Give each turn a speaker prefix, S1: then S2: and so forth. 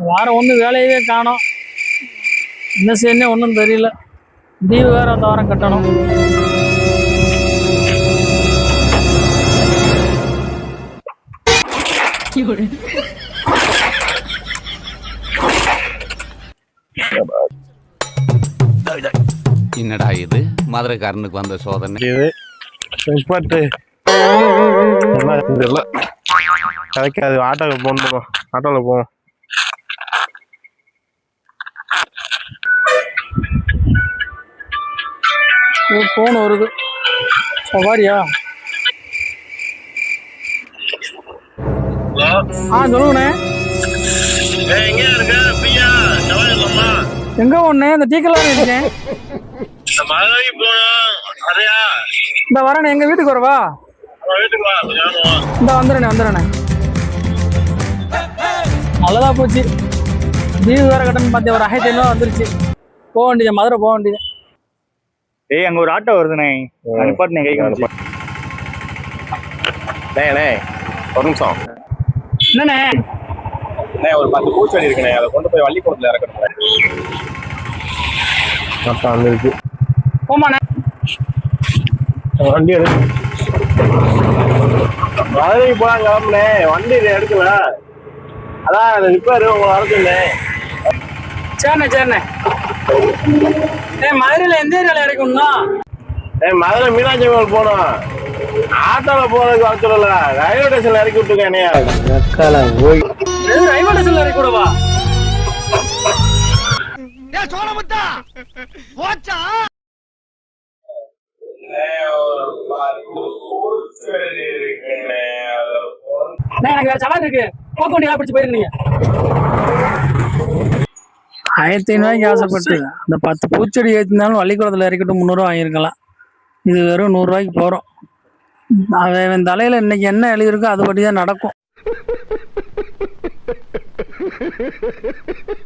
S1: வாரம் ஒன்றும் வேலையவே காணோம். என்ன செய்யணும் ஒன்றும் தெரியல. லீவு வேறு அந்த வாரம் கட்டணும்.
S2: என்னடா இது மதுரைக்காரனுக்கு வந்த சோதனை?
S3: இது இதெல்லாம் கிடைக்காது. ஆட்டோவில் போகணும், ஆட்டோவில் போவோம்.
S1: ஃபோன் வருது. சவாரியா? சொல்லுங்கண்ணே. எங்க ஒண்ணு இந்த டீக்கெல்லாம் இருக்கேன். இந்த வரேண்ணே, எங்க வீட்டுக்கு வரவா? இந்த வந்துடுறேண்ணே. நல்லதா போச்சு. லீவு வேற கட்டணும் பார்த்து ஒரு 1500 வந்துருச்சு. போக வேண்டியது, மதுரை போக வேண்டியது.
S4: ஏய், அங்க ஒரு ஆட்டோ வருதுண்ணே. அனுப்பாட்டுனே கைக்கு வந்து.
S3: ஒரு நிமிஷம்.
S1: என்னண்ணே?
S3: ஒரு 10 பூச்செடி இருக்குண்ணே, அதை கொண்டு போய் வள்ளிக்கூடத்துல இறக்கணும். வந்துருக்கு.
S1: போமாண்ணே.
S3: வண்டி எடுக்கு. மதுரைக்கு போலாம் கிளம்புனே. வண்டி எடுக்கல. அதான் ரிப்பேரு உங்களை வரதுண்ணே.
S1: சரிண்ணே. மதுரையில எந்த ஏரியால இறக்கணும்னா?
S3: மதுரை மீனாட்சி கோவில் போனோம். ஆட்டோல போறதுக்கு வர சொல்லல, ரயில்வே ஸ்டேஷன்ல இறக்கி விட்டுருக்கேன்.
S1: ரயில்வே ஸ்டேஷன்ல இறக்கி விடவா? எனக்கு வேற சவால் இருக்கு. போக்க வேண்டிய பிடிச்சி போயிருந்தீங்க. 1500 ஆசைப்பட்டு அந்த 10 பூச்செடி ஏற்றினாலும் வள்ளிக்குளத்தில் இறக்கிட்டு 300 வாங்கியிருக்கலாம். இது வெறும் 100 போகிறோம். அவன் தலையில் இன்னைக்கு என்ன எழுதியிருக்கோ அதுபடி தான் நடக்கும்.